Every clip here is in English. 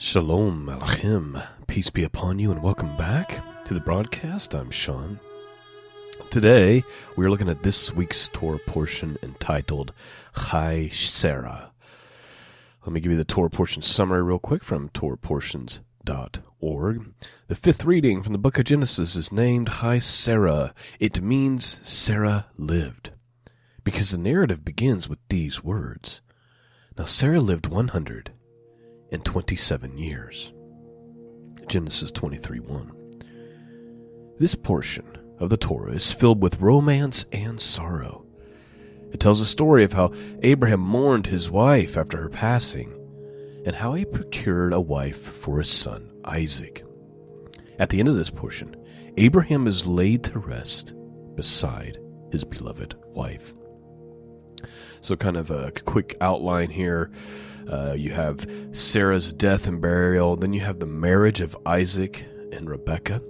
Shalom Aleichem, peace be upon you, and welcome back to the broadcast. I'm Shawn. Today, we're looking at this week's Torah portion entitled Chayei. Let me give you the Torah portion summary real quick from torahportions.org. The fifth reading from the book of Genesis is named Chayei. It means Sarah lived, because the narrative begins with these words. Now Sarah lived 127 years. Genesis 23:1. This portion of the Torah is filled with romance and sorrow. It tells a story of how Abraham mourned his wife after her passing, and how he procured a wife for his son Isaac. At the end of this portion, Abraham is laid to rest beside his beloved wife. So kind of a quick outline here. You have Sarah's death and burial. Then you have the marriage of Isaac and Rebekah.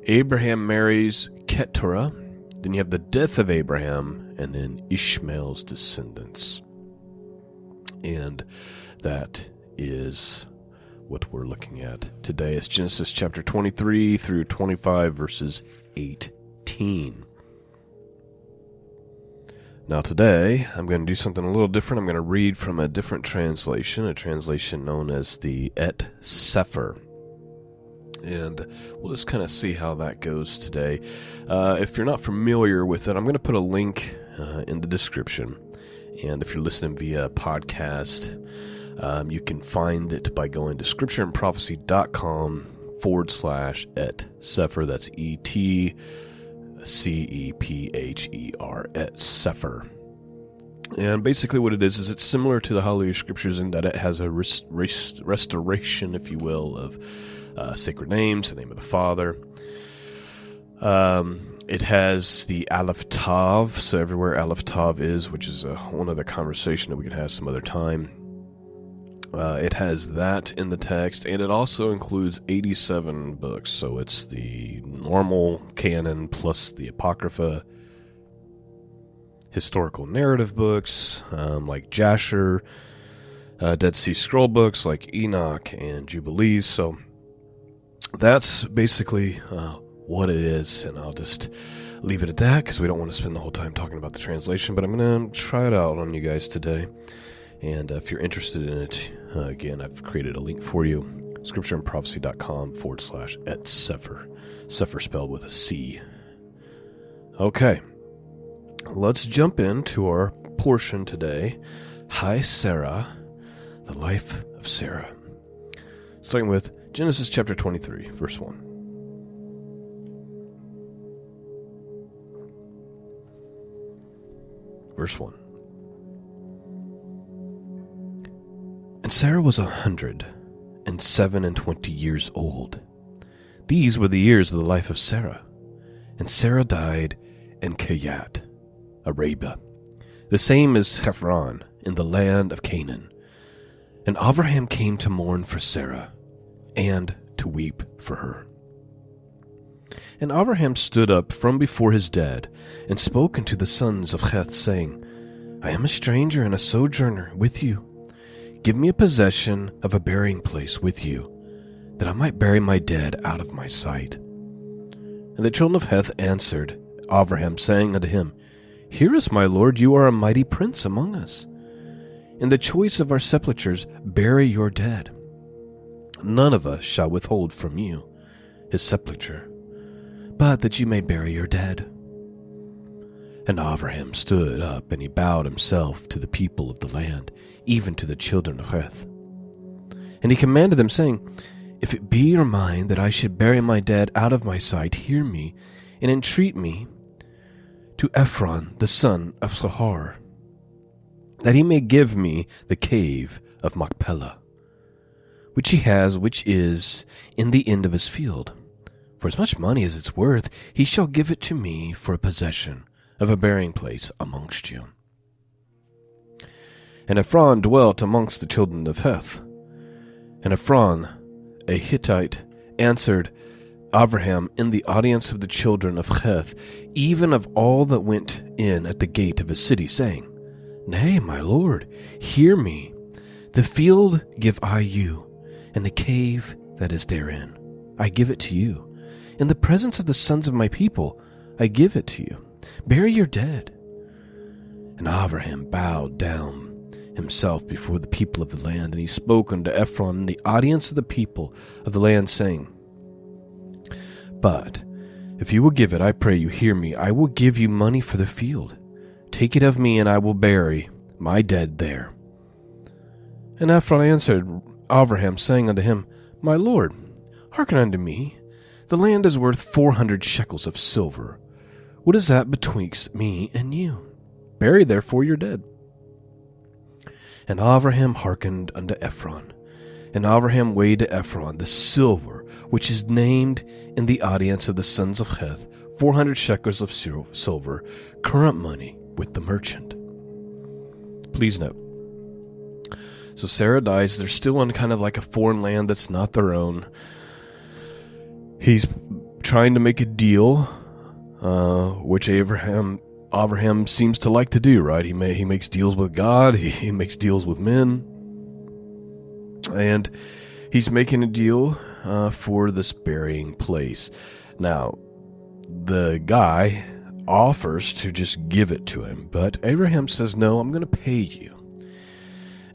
Abraham marries Keturah. Then you have the death of Abraham, and then Ishmael's descendants. And that is what we're looking at today. It's Genesis chapter 23 through 25, verses 18. Now today, I'm going to do something a little different. I'm going to read from a different translation, a translation known as the Et Sefer. And we'll just kind of see how that goes today. If you're not familiar with it, I'm going to put a link in the description. And if you're listening via podcast, you can find it by going to scriptureandprophecy.com/Et Sefer. That's ETCEPHER, Et Sefer. And basically what it is it's similar to the Holy Scriptures in that it has a restoration, if you will, of sacred names, the name of the Father. It has the Aleph Tav, so everywhere Aleph Tav is, which is a whole other conversation that we could have some other time. It has that in the text, and it also includes 87 books, so it's the normal canon plus the Apocrypha, historical narrative books like Jasher, Dead Sea Scroll books like Enoch and Jubilees. So that's basically what it is, and I'll just leave it at that because we don't want to spend the whole time talking about the translation, but I'm going to try it out on you guys today. And if you're interested in it, again, I've created a link for you, scriptureandprophecy.com/Et Sefer. Sefer spelled with a C. Okay, let's jump into our portion today. Chayei, the life of Sarah. Starting with Genesis chapter 23, verse 1. Verse 1. And Sarah was 127 years old. These were the years of the life of Sarah. And Sarah died in Chayei, Arabia. The same as Hebron in the land of Canaan. And Abraham came to mourn for Sarah, and to weep for her. And Abraham stood up from before his dead, and spoke unto the sons of Heth, saying, I am a stranger and a sojourner with you. Give me a possession of a burying place with you, that I might bury my dead out of my sight. And the children of Heth answered Abraham, saying unto him, Hear us, my lord, you are a mighty prince among us. In the choice of our sepulchres bury your dead. None of us shall withhold from you his sepulchre, but that you may bury your dead. And Abraham stood up, and he bowed himself to the people of the land, even to the children of Heth. And he commanded them, saying, If it be your mind that I should bury my dead out of my sight, hear me, and entreat me to Ephron the son of Sohar, that he may give me the cave of Machpelah, which he has, which is in the end of his field. For as much money as it's worth, he shall give it to me for a possession of a burying place amongst you. And Ephron dwelt amongst the children of Heth. And Ephron, a Hittite, answered Abraham in the audience of the children of Heth, even of all that went in at the gate of his city, saying, Nay, my lord, hear me. The field give I you, and the cave that is therein. I give it to you. In the presence of the sons of my people, I give it to you. Bury your dead. And Abraham bowed down himself before the people of the land, and he spoke unto Ephron in the audience of the people of the land, saying, But if you will give it, I pray you, hear me. I will give you money for the field. Take it of me, and I will bury my dead there. And Ephron answered Abraham, saying unto him, My lord, hearken unto me. The land is worth 400 shekels of silver. What is that betwixt me and you? Bury therefore your dead. And Abraham hearkened unto Ephron. And Abraham weighed to Ephron the silver, which is named in the audience of the sons of Heth, 400 shekels of silver, current money with the merchant. Please note. So Sarah dies. They're still in kind of like a foreign land that's not their own. He's trying to make a deal, which Abraham seems to like to do, right? He makes deals with God. He makes deals with men. And he's making a deal for this burying place. Now, the guy offers to just give it to him, but Abraham says, no, I'm going to pay you.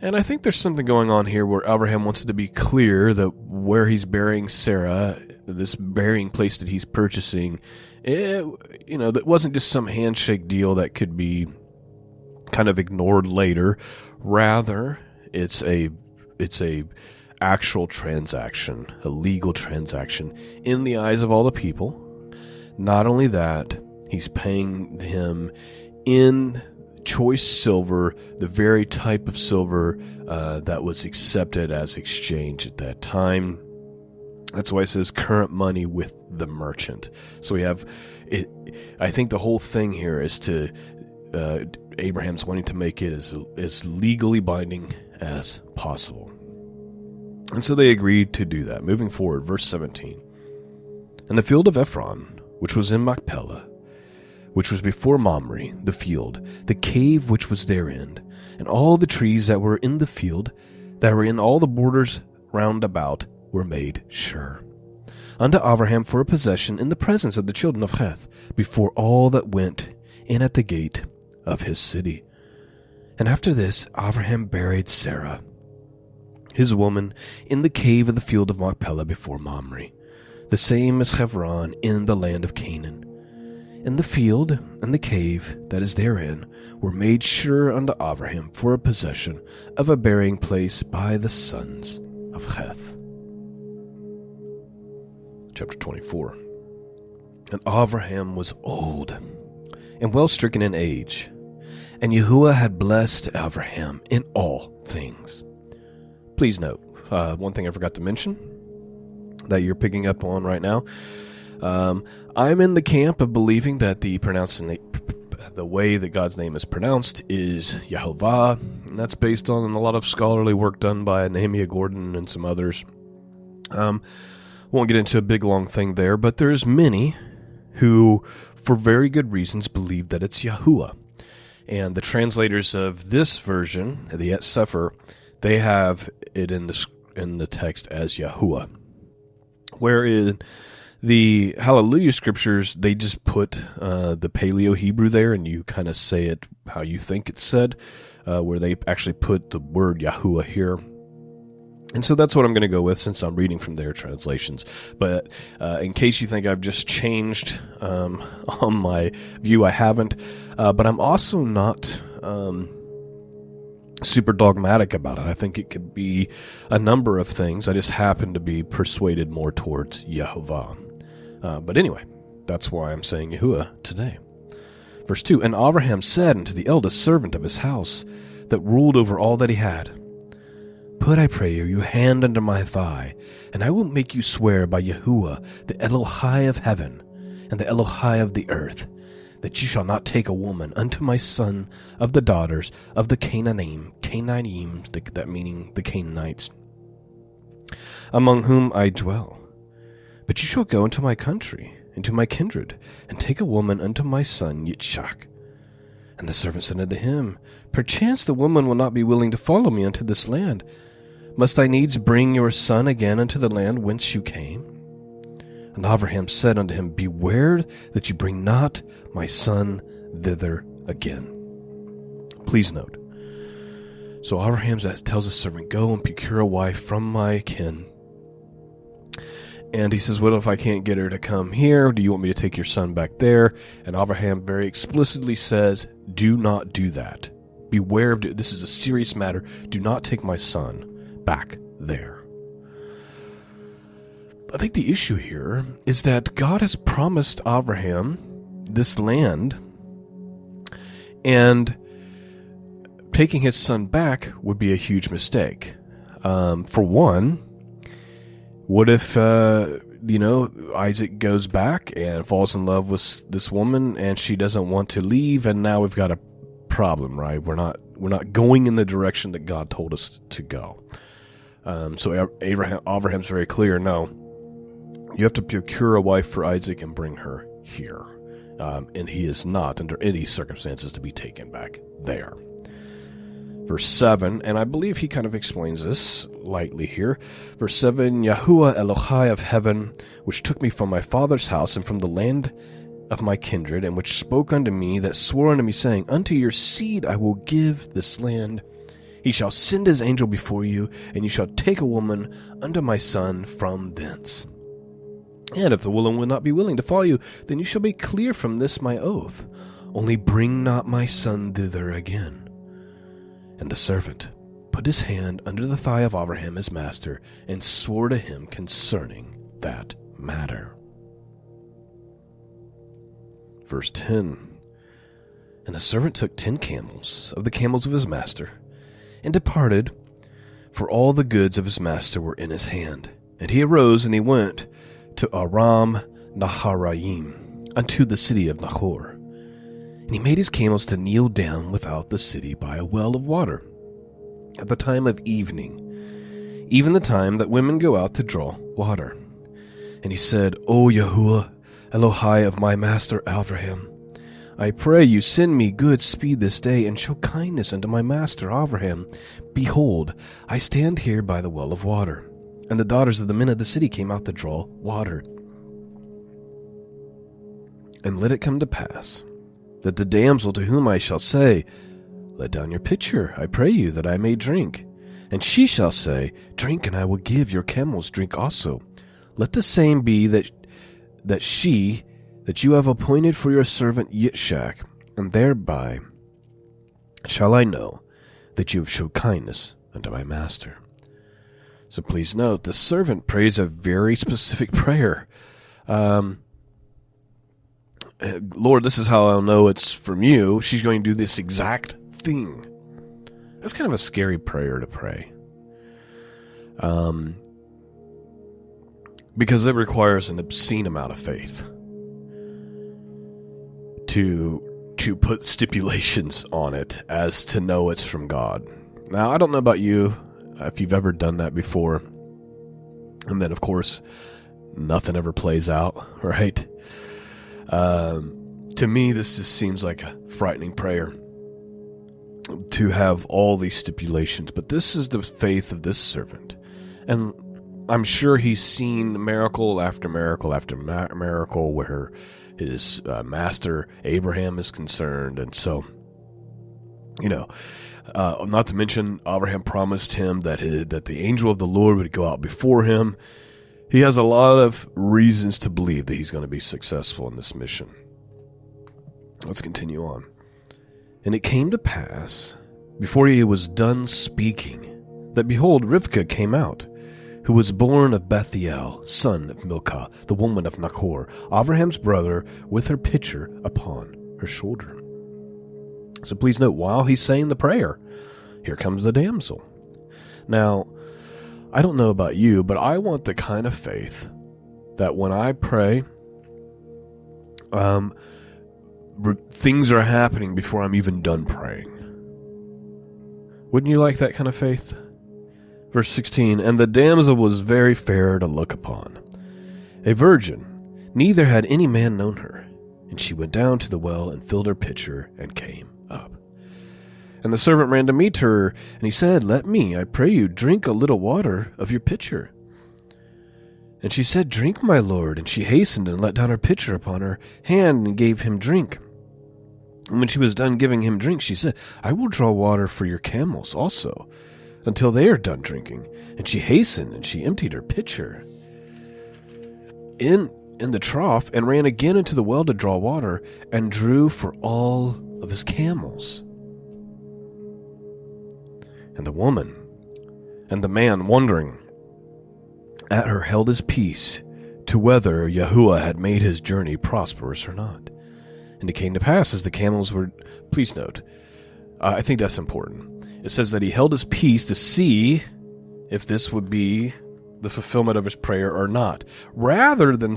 And I think there's something going on here where Abraham wants to be clear that where he's burying Sarah, this burying place that he's purchasing, that wasn't just some handshake deal that could be kind of ignored later. Rather, it's a actual transaction, a legal transaction in the eyes of all the people. Not only that, he's paying him in choice silver, the very type of silver that was accepted as exchange at that time. That's why it says current money with the merchant. So we have it. I think the whole thing here is to Abraham's wanting to make it as legally binding as possible. And so they agreed to do that. Moving forward, verse 17. And the field of Ephron, which was in Machpelah, which was before Mamre, the field, the cave which was therein, and all the trees that were in the field, that were in all the borders round about, were made sure unto Abraham for a possession in the presence of the children of Heth, before all that went in at the gate of his city. And after this Abraham buried Sarah, his woman, in the cave of the field of Machpelah before Mamre, the same as Hebron in the land of Canaan. And the field and the cave that is therein were made sure unto Abraham for a possession of a burying place by the sons of Heth. Chapter 24. And Abraham was old and well stricken in age, and Yahuwah had blessed Abraham in all things. Please note, one thing I forgot to mention that you're picking up on right now. I'm in the camp of believing that the way that God's name is pronounced is Yehovah, and that's based on a lot of scholarly work done by Nehemiah Gordon and some others. Won't get into a big long thing there, but there's many who, for very good reasons, believe that it's Yahuwah. And the translators of this version, the Et Sefer, they have it in the text as Yahuwah. Wherein the Hallelujah scriptures, they just put the Paleo Hebrew there, and you kind of say it how you think it's said, where they actually put the word Yahuwah here. And so that's what I'm going to go with since I'm reading from their translations. But in case you think I've just changed on my view, I haven't. But I'm also not super dogmatic about it. I think it could be a number of things. I just happen to be persuaded more towards Yehovah. But anyway, that's why I'm saying Yahuwah today. Verse 2, And Abraham said unto the eldest servant of his house, that ruled over all that he had, Put, I pray you, your hand under my thigh, and I will make you swear by Yahuwah, the Elohai of heaven, and the Elohai of the earth, that you shall not take a woman unto my son of the daughters of the Canaanim, that meaning the Canaanites, among whom I dwell. But you shall go into my country, into my kindred, and take a woman unto my son Yitzchak. And the servant said unto him, Perchance the woman will not be willing to follow me unto this land, Must I needs bring your son again unto the land whence you came? And Abraham said unto him, Beware that you bring not my son thither again. Please note. So Abraham tells his servant, Go and procure a wife from my kin. And he says, What if I can't get her to come here? Do you want me to take your son back there? And Abraham very explicitly says, Do not do that. Beware of it. This is a serious matter. Do not take my son back there. I think the issue here is that God has promised Abraham this land, and taking his son back would be a huge mistake. For one, what if, Isaac goes back and falls in love with this woman and she doesn't want to leave, and now we've got a problem, right? We're not going in the direction that God told us to go. So Abraham's very clear, no, you have to procure a wife for Isaac and bring her here. And he is not, under any circumstances, to be taken back there. Verse 7, and I believe he kind of explains this lightly here. Verse 7, Yahuwah Elohai of heaven, which took me from my father's house and from the land of my kindred, and which spoke unto me, that swore unto me, saying, Unto your seed I will give this land. He shall send his angel before you, and you shall take a woman unto my son from thence. And if the woman will not be willing to follow you, then you shall be clear from this my oath. Only bring not my son thither again. And the servant put his hand under the thigh of Abraham his master, and swore to him concerning that matter. Verse 10, and the servant took 10 camels of the camels of his master, and departed, for all the goods of his master were in his hand. And he arose, and he went to Aram Naharaim, unto the city of Nahor. And he made his camels to kneel down without the city by a well of water, at the time of evening, even the time that women go out to draw water. And he said, O Yahuwah, Elohai of my master Abraham, I pray you send me good speed this day, and show kindness unto my master Abraham. Behold, I stand here by the well of water. And the daughters of the men of the city came out to draw water. And let it come to pass, that the damsel to whom I shall say, Let down your pitcher, I pray you, that I may drink. And she shall say, Drink, and I will give your camels drink also. Let the same be that you have appointed for your servant Yitzchak, and thereby shall I know that you have showed kindness unto my master. So please note, the servant prays a very specific prayer. Lord, this is how I'll know it's from you. She's going to do this exact thing. That's kind of a scary prayer to pray. Because it requires an obscene amount of faith to put stipulations on it as to know it's from God. Now, I don't know about you, if you've ever done that before, and then, of course, nothing ever plays out, right? To me, this just seems like a frightening prayer to have all these stipulations, but this is the faith of this servant, and I'm sure he's seen miracle after miracle after miracle where his master Abraham is concerned, and so, not to mention Abraham promised him that the angel of the Lord would go out before him. He has a lot of reasons to believe that he's going to be successful in this mission. Let's continue on. And it came to pass, before he was done speaking, that behold, Rebekah came out, who was born of Bethuel, son of Milcah, the woman of Nahor, Abraham's brother, with her pitcher upon her shoulder. So please note, while he's saying the prayer, here comes the damsel. Now, I don't know about you, but I want the kind of faith that when I pray, things are happening before I'm even done praying. Wouldn't you like that kind of faith? Verse 16, and the damsel was very fair to look upon, a virgin, neither had any man known her. And she went down to the well and filled her pitcher and came up. And the servant ran to meet her, and he said, Let me, I pray you, drink a little water of your pitcher. And she said, Drink, my lord. And she hastened and let down her pitcher upon her hand and gave him drink. And when she was done giving him drink, she said, I will draw water for your camels also, until they are done drinking. And she hastened, and she emptied her pitcher in the trough, and ran again into the well to draw water, and drew for all of his camels. And the woman and the man, wondering at her, held his peace, to whether Yahuwah had made his journey prosperous or not. And it came to pass, as the camels were... Please note, I think that's important. It says that he held his peace to see if this would be the fulfillment of his prayer or not, rather than,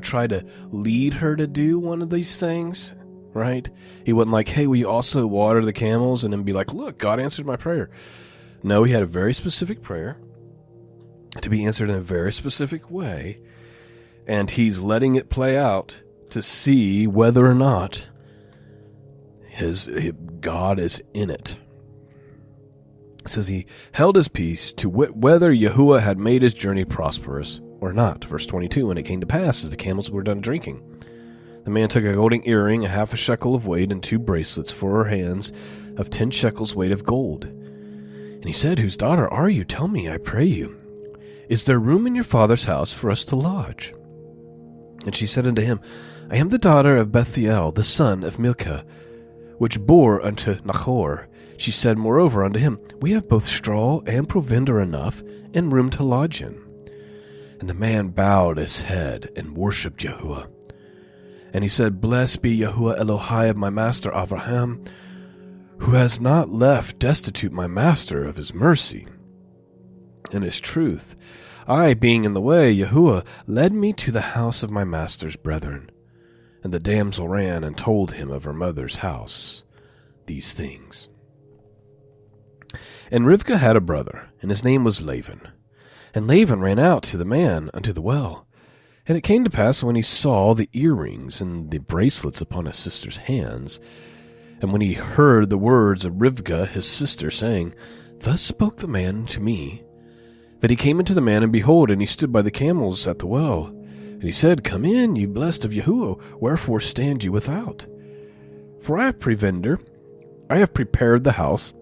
try to lead her to do one of these things, right? He wasn't like, hey, will you also water the camels? And then be like, look, God answered my prayer. No, he had a very specific prayer to be answered in a very specific way, and he's letting it play out to see whether or not God is in it. It says he held his peace to whether Yahuwah had made his journey prosperous or not. Verse 22, and it came to pass, as the camels were done drinking, the man took a golden earring, a half a shekel of weight, and 2 bracelets for her hands of 10 shekels weight of gold. And he said, Whose daughter are you? Tell me, I pray you. Is there room in your father's house for us to lodge? And she said unto him, I am the daughter of Bethuel, the son of Milcah, which bore unto Nachor. She said moreover unto him, We have both straw and provender enough, and room to lodge in. And the man bowed his head and worshipped Yahuwah. And he said, Blessed be Yahuwah Elohai of my master Abraham, who has not left destitute my master of his mercy and his truth. I, being in the way, Yahuwah led me to the house of my master's brethren. And the damsel ran and told him of her mother's house these things. And Rivkah had a brother, and his name was Laban. And Laban ran out to the man unto the well. And it came to pass, when he saw the earrings and the bracelets upon his sister's hands, and when he heard the words of Rivkah his sister, saying, Thus spoke the man to me, that he came into the man, and behold, and he stood by the camels at the well. And he said, Come in, you blessed of Yahuwah, wherefore stand you without? For I have provender, I have prepared the house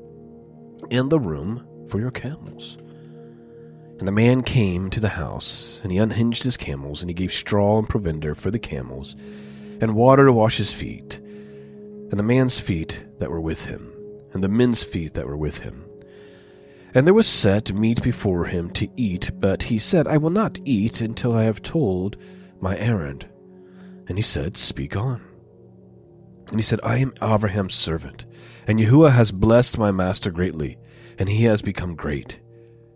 and the room for your camels. And the man came to the house, and he unhinged his camels, and he gave straw and provender for the camels, and water to wash his feet, and the man's feet that were with him, and the men's feet that were with him. And there was set meat before him to eat, but he said, I will not eat until I have told my errand. And he said, Speak on. And he said, I am Abraham's servant, and Yahuwah has blessed my master greatly, and he has become great.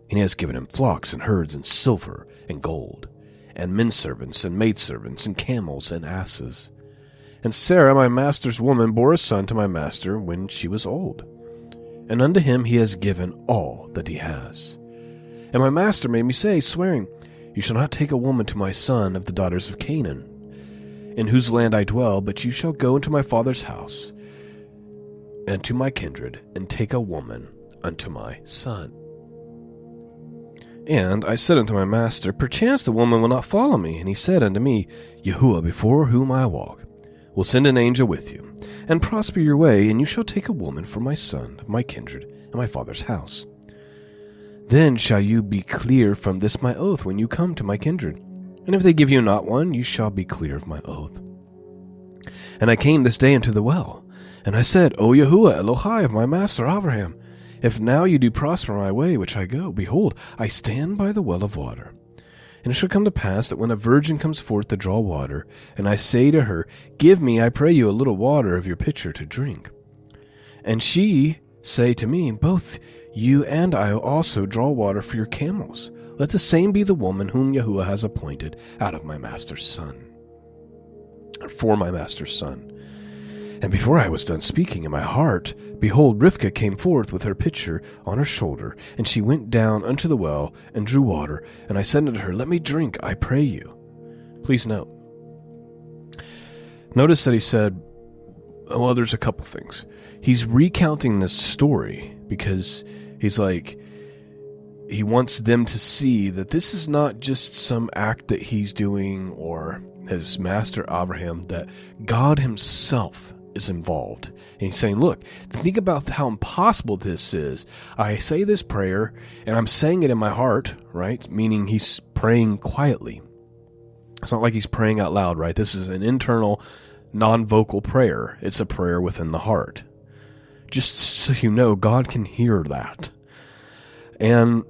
And he has given him flocks and herds and silver and gold, and menservants and maidservants and camels and asses. And Sarah, my master's woman, bore a son to my master when she was old. And unto him he has given all that he has. And my master made me say, swearing, You shall not take a woman to my son of the daughters of Canaan, in whose land I dwell, but you shall go into my father's house, and to my kindred, and take a woman unto my son. And I said unto my master, Perchance the woman will not follow me. And he said unto me, Yahuwah, before whom I walk, will send an angel with you, and prosper your way, and you shall take a woman for my son, of my kindred, and my father's house. Then shall you be clear from this my oath when you come to my kindred. And if they give you not one, you shall be clear of my oath. And I came this day unto the well, and I said, O Yahuwah Elohai of my master Abraham, if now you do prosper my way which I go, behold, I stand by the well of water. And it shall come to pass that when a virgin comes forth to draw water, and I say to her, Give me, I pray you, a little water of your pitcher to drink. And she say to me, Both you and I also draw water for your camels. Let the same be the woman whom Yahuwah has appointed out of my master's son, or for my master's son. And before I was done speaking in my heart, behold, Rivkah came forth with her pitcher on her shoulder, and she went down unto the well, and drew water. And I said unto her, Let me drink, I pray you. Please note. Notice that he said, Well, there's a couple things. He's recounting this story because he's like, he wants them to see that this is not just some act that he's doing or his master Abraham, that God himself is involved. And he's saying, look, think about how impossible this is. I say this prayer and I'm saying it in my heart, right? Meaning he's praying quietly. It's not like he's praying out loud, right? This is an internal, non-vocal prayer. It's a prayer within the heart. Just so you know, God can hear that. And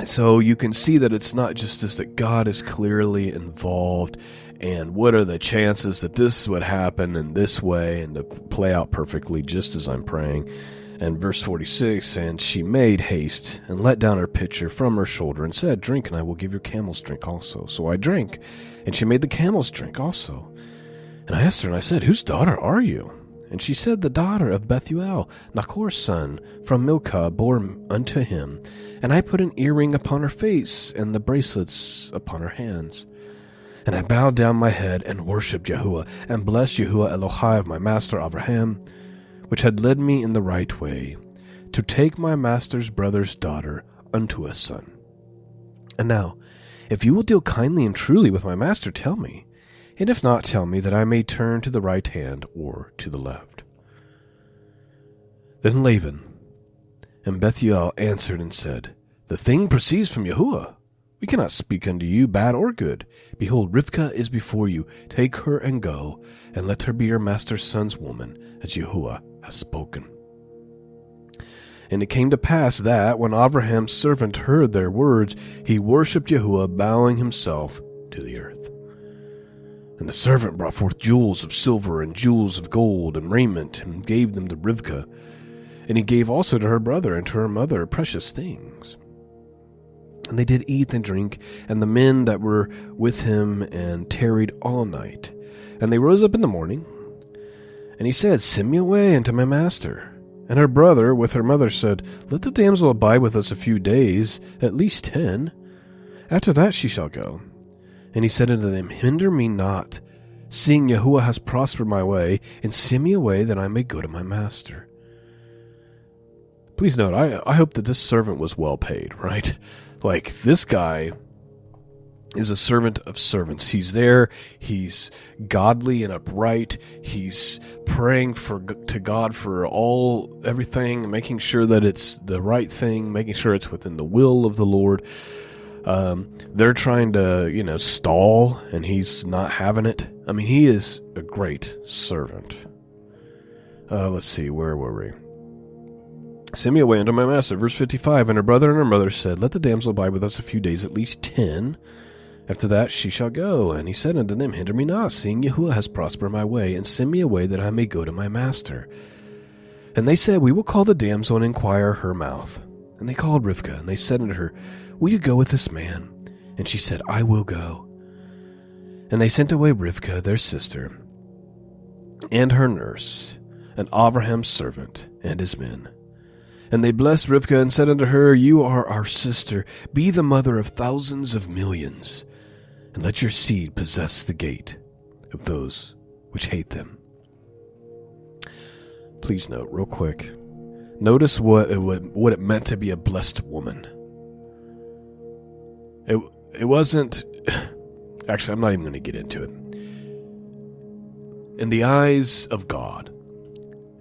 so you can see that it's not just this, that God is clearly involved, and what are the chances that this would happen in this way and to play out perfectly just as I'm praying. And verse 46, and she made haste and let down her pitcher from her shoulder and said, drink, and I will give your camels drink also. So I drank, and she made the camels drink also. And I asked her, and I said, whose daughter are you? And she said, the daughter of Bethuel, Nachor's son, from Milcah, bore unto him. And I put an earring upon her face, and the bracelets upon her hands. And I bowed down my head, and worshipped Yahuwah, and blessed Yahuwah Elohai of my master Abraham, which had led me in the right way, to take my master's brother's daughter unto a son. And now, if you will deal kindly and truly with my master, tell me, and if not, tell me, that I may turn to the right hand or to the left. Then Laban and Bethuel answered and said, the thing proceeds from Yahuwah. We cannot speak unto you bad or good. Behold, Rivkah is before you. Take her and go, and let her be your master's son's woman, as Yahuwah has spoken. And it came to pass that, when Abraham's servant heard their words, he worshipped Yahuwah, bowing himself to the earth. And the servant brought forth jewels of silver and jewels of gold and raiment, and gave them to Rivkah. And he gave also to her brother and to her mother precious things. And they did eat and drink, and the men that were with him, and tarried all night. And they rose up in the morning, and he said, send me away unto my master. And her brother with her mother said, let the damsel abide with us a few days, at least 10. After that she shall go. And he said unto them, hinder me not, seeing Yahuwah has prospered my way, and send me away that I may go to my master. Please note, I hope that this servant was well paid, right? Like, this guy is a servant of servants. He's there. He's godly and upright. He's praying to God for everything, making sure that it's the right thing, making sure it's within the will of the Lord. They're trying to, stall, and he's not having it. I mean, he is a great servant. Let's see, where were we? Send me away unto my master. Verse 55, and her brother and her mother said, let the damsel abide with us a few days, at least 10. After that she shall go. And he said unto them, hinder me not, seeing Yahuwah has prospered my way, and send me away that I may go to my master. And they said, we will call the damsel and inquire her mouth. And they called Rivkah, and they said unto her, will you go with this man? And she said, I will go. And they sent away Rivkah, their sister, and her nurse, and Abraham's servant, and his men. And they blessed Rivkah, and said unto her, you are our sister, be the mother of thousands of millions, and let your seed possess the gate of those which hate them. Please note, real quick, notice what it meant to be a blessed woman. It wasn't... Actually, I'm not even going to get into it. In the eyes of God,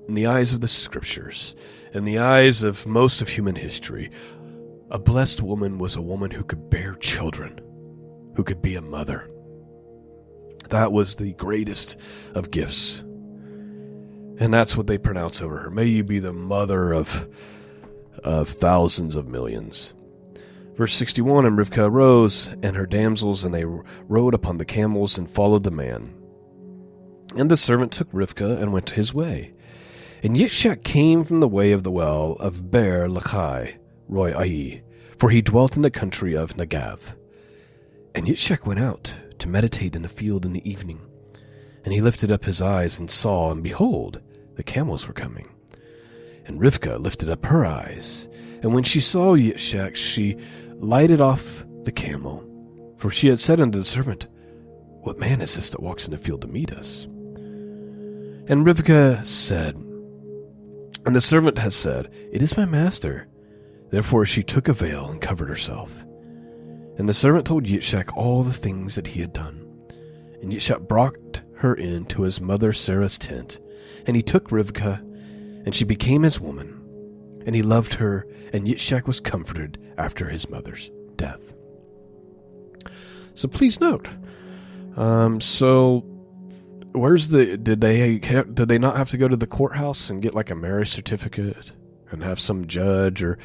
in the eyes of the Scriptures, in the eyes of most of human history, a blessed woman was a woman who could bear children, who could be a mother. That was the greatest of gifts. And that's what they pronounce over her. May you be the mother of thousands of millions. Verse 61, and Rivkah arose, and her damsels, and they rode upon the camels, and followed the man. And the servant took Rivkah, and went his way. And Yitzchak came from the way of the well of Beer Lachai, Roi, for he dwelt in the country of Negev. And Yitzchak went out to meditate in the field in the evening. And he lifted up his eyes and saw, and behold, the camels were coming. And Rivkah lifted up her eyes, and when she saw Yitzchak, she lighted off the camel, for she had said unto the servant, what man is this that walks in the field to meet us? And Rebekah said, and the servant has said, It is my master. Therefore she took a veil and covered herself. And the servant told Yitzchak all the things that he had done. And Yitzchak brought her in to his mother Sarah's tent. And he took Rebekah, and she became his woman. And he loved her, and Yitzchak was comforted after his mother's death. So please note, did they not have to go to the courthouse and get like a marriage certificate and have some judge or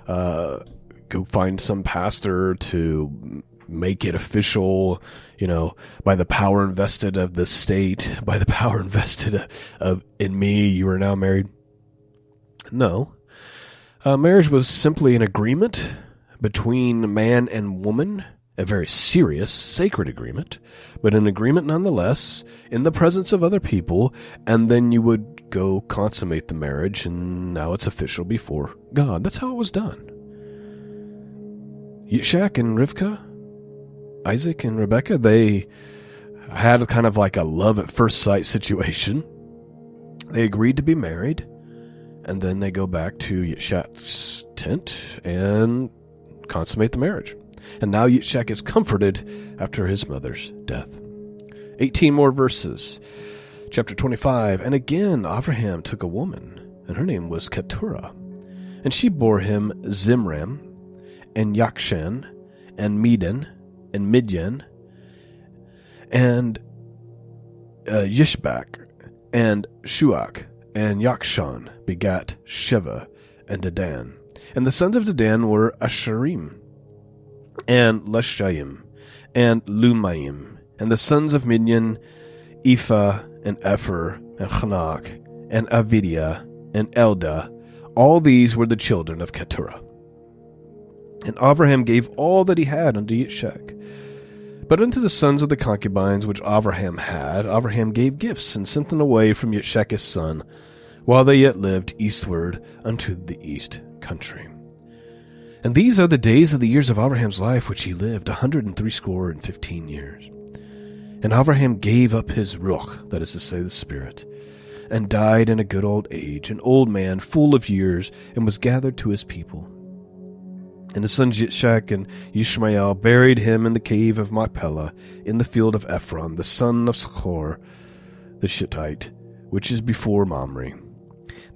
go find some pastor to make it official, by the power invested of the state, by the power invested in me, you are now married? No. Marriage was simply an agreement between man and woman, a very serious, sacred agreement, but an agreement nonetheless, in the presence of other people, and then you would go consummate the marriage, and now it's official before God. That's how it was done. Yitzchak and Rivka, Isaac and Rebekah, they had kind of like a love at first sight situation. They agreed to be married, and then they go back to Yitzchak's tent and consummate the marriage. And now Yitzchak is comforted after his mother's death. 18 more verses. Chapter 25. And again Abraham took a woman, and her name was Keturah. And she bore him Zimram, and Yakshan, and Medan, and Midian, and Yishbak, and Shuach, and Yakshan begat Sheva, and Dedan. And the sons of Dedan were Asherim, and Leshayim, and Lumayim. And the sons of Midian, Ephah, and Epher, and Chanach, and Avidia, and Eldah. All these were the children of Keturah. And Abraham gave all that he had unto Yitzchak. But unto the sons of the concubines which Abraham had, Abraham gave gifts, and sent them away from Yitzchak his son, while they yet lived eastward unto the east country. And these are the days of the years of Abraham's life which he lived, 160 years. And Abraham gave up his ruach, that is to say, the spirit, and died in a good old age, an old man, full of years, and was gathered to his people. And his sons Yitzchak and Ishmael buried him in the cave of Machpelah, in the field of Ephron, the son of Sachor, the Shittite, which is before Mamre,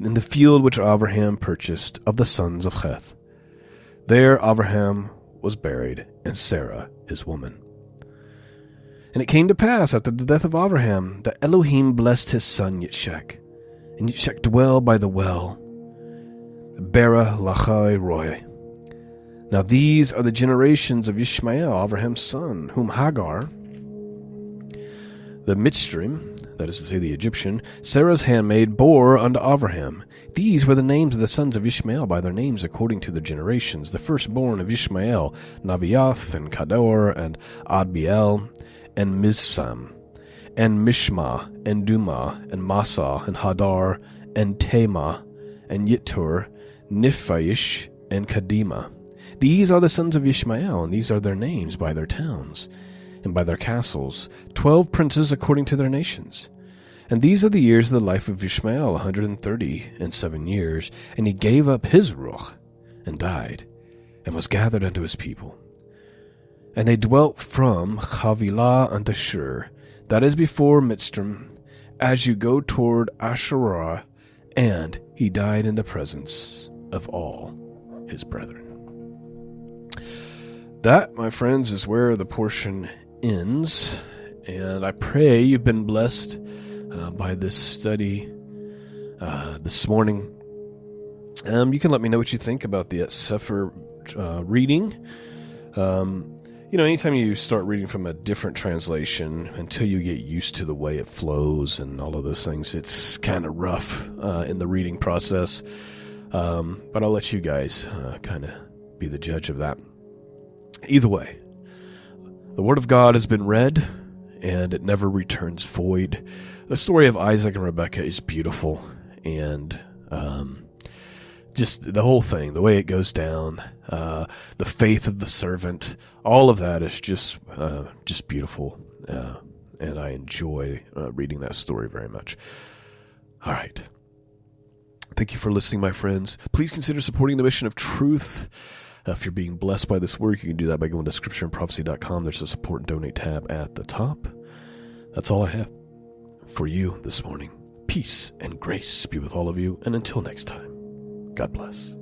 in the field which Abraham purchased of the sons of Heth. There Abraham was buried, and Sarah his woman. And it came to pass after the death of Abraham that Elohim blessed his son Yitzchak, and Yitzchak dwelled by the well, Bera Lachai Roy. Now these are the generations of Ishmael, Abraham's son, whom Hagar, the Mitzrayim, that is to say the Egyptian, Sarah's handmaid, bore unto Abraham. These were the names of the sons of Ishmael by their names according to their generations. The firstborn of Ishmael, Naviath, and Kador, and Adbiel, and Mizsam, and Mishma, and Duma, and Massa, and Hadar, and Tema, and Yittur, Niphaish, and Kadima. These are the sons of Ishmael, and these are their names by their towns, and by their castles, 12 princes according to their nations. And these are the years of the life of Ishmael, 137 years, and he gave up his ruach, and died, and was gathered unto his people. And they dwelt from Havilah unto Shur, that is before Mitzrayim, as you go toward Asherah, and he died in the presence of all his brethren. That, my friends, is where the portion ends, and I pray you've been blessed by this study this morning. You can let me know what you think about the Sefer reading. Anytime you start reading from a different translation, until you get used to the way it flows and all of those things, it's kind of rough in the reading process. But I'll let you guys kind of be the judge of that. Either way, the Word of God has been read, and it never returns void. The story of Isaac and Rebekah is beautiful, and just the whole thing, the way it goes down, the faith of the servant, all of that is just beautiful, and I enjoy reading that story very much. All right. Thank you for listening, my friends. Please consider supporting the mission of truth. If you're being blessed by this work, you can do that by going to scriptureandprophecy.com. There's a support and donate tab at the top. That's all I have for you this morning. Peace and grace be with all of you, and until next time, God bless.